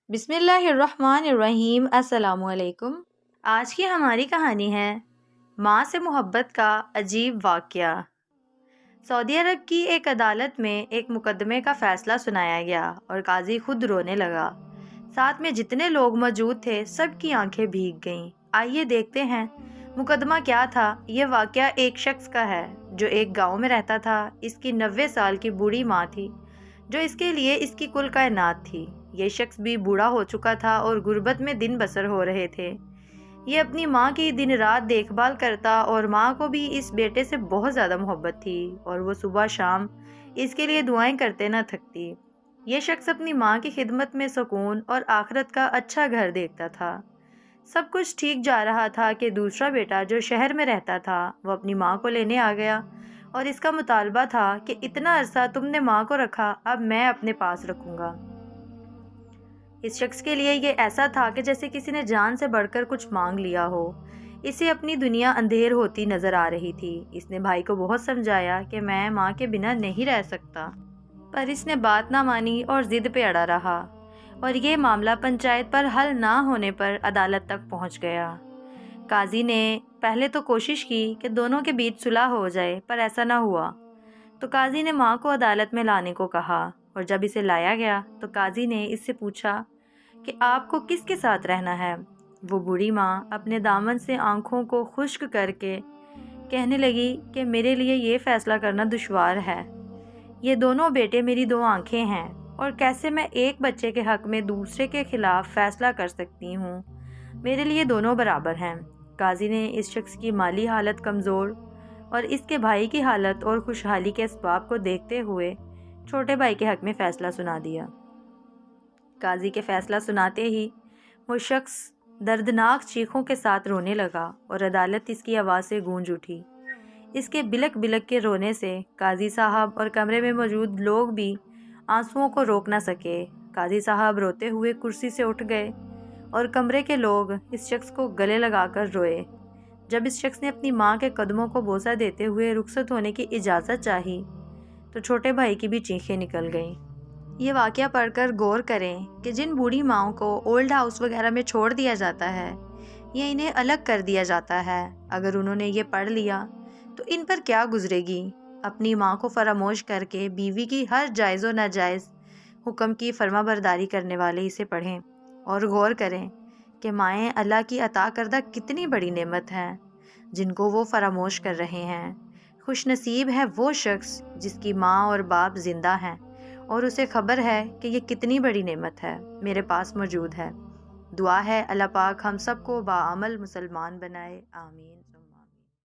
بسم اللہ الرحمن الرحیم۔ السلام علیکم۔ آج کی ہماری کہانی ہے ماں سے محبت کا عجیب واقعہ۔ سعودی عرب کی ایک عدالت میں ایک مقدمے کا فیصلہ سنایا گیا اور قاضی خود رونے لگا۔ ساتھ میں جتنے لوگ موجود تھے سب کی آنکھیں بھیگ گئیں۔ آئیے دیکھتے ہیں مقدمہ کیا تھا۔ یہ واقعہ ایک شخص کا ہے جو ایک گاؤں میں رہتا تھا۔ اس کی 90 سال کی بوڑھی ماں تھی جو اس کے لیے اس کی کل کائنات تھی۔ یہ شخص بھی بوڑھا ہو چکا تھا اور غربت میں دن بسر ہو رہے تھے۔ یہ اپنی ماں کی دن رات دیکھ بھال کرتا اور ماں کو بھی اس بیٹے سے بہت زیادہ محبت تھی اور وہ صبح شام اس کے لیے دعائیں کرتے نہ تھکتی۔ یہ شخص اپنی ماں کی خدمت میں سکون اور آخرت کا اچھا گھر دیکھتا تھا۔ سب کچھ ٹھیک جا رہا تھا کہ دوسرا بیٹا جو شہر میں رہتا تھا وہ اپنی ماں کو لینے آ گیا اور اس کا مطالبہ تھا کہ اتنا عرصہ تم نے ماں کو رکھا، اب میں اپنے پاس رکھوں گا۔ اس شخص کے لیے یہ ایسا تھا کہ جیسے کسی نے جان سے بڑھ کر کچھ مانگ لیا ہو۔ اسے اپنی دنیا اندھیر ہوتی نظر آ رہی تھی۔ اس نے بھائی کو بہت سمجھایا کہ میں ماں کے بنا نہیں رہ سکتا، پر اس نے بات نہ مانی اور ضد پہ اڑا رہا اور یہ معاملہ پنچایت پر حل نہ ہونے پر عدالت تک پہنچ گیا۔ قاضی نے پہلے تو کوشش کی کہ دونوں کے بیچ صلح ہو جائے، پر ایسا نہ ہوا تو قاضی نے ماں کو عدالت میں لانے کو کہا اور جب اسے لایا گیا تو قاضی نے اس سے پوچھا کہ آپ کو کس کے ساتھ رہنا ہے۔ وہ بوڑھی ماں اپنے دامن سے آنکھوں کو خشک کر کے کہنے لگی کہ میرے لیے یہ فیصلہ کرنا دشوار ہے۔ یہ دونوں بیٹے میری دو آنکھیں ہیں اور کیسے میں ایک بچے کے حق میں دوسرے کے خلاف فیصلہ کر سکتی ہوں؟ میرے لیے دونوں برابر ہیں۔ قاضی نے اس شخص کی مالی حالت کمزور اور اس کے بھائی کی حالت اور خوشحالی کے اسباب کو دیکھتے ہوئے چھوٹے بھائی کے حق میں فیصلہ سنا دیا۔ قاضی کے فیصلہ سناتے ہی وہ شخص دردناک چیخوں کے ساتھ رونے لگا اور عدالت اس کی آواز سے گونج اٹھی۔ اس کے بلک بلک کے رونے سے قاضی صاحب اور کمرے میں موجود لوگ بھی آنسوؤں کو روک نہ سکے۔ قاضی صاحب روتے ہوئے کرسی سے اٹھ گئے اور کمرے کے لوگ اس شخص کو گلے لگا کر روئے۔ جب اس شخص نے اپنی ماں کے قدموں کو بوسہ دیتے ہوئے رخصت ہونے کی اجازت چاہی تو چھوٹے بھائی کی بھی چیخیں نکل گئیں۔ یہ واقعہ پڑھ کر غور کریں کہ جن بوڑھی ماؤں کو اولڈ ہاؤس وغیرہ میں چھوڑ دیا جاتا ہے یا انہیں الگ کر دیا جاتا ہے، اگر انہوں نے یہ پڑھ لیا تو ان پر کیا گزرے گی۔ اپنی ماں کو فراموش کر کے بیوی کی ہر جائز و ناجائز حکم کی فرما برداری کرنے والے اسے پڑھیں اور غور کریں کہ مائیں اللہ کی عطا کردہ کتنی بڑی نعمت ہیں جن کو وہ فراموش کر رہے ہیں۔ خوش نصیب ہے وہ شخص جس کی ماں اور باپ زندہ ہیں اور اسے خبر ہے کہ یہ کتنی بڑی نعمت ہے میرے پاس موجود ہے۔ دعا ہے اللہ پاک ہم سب کو باعمل مسلمان بنائے، آمین۔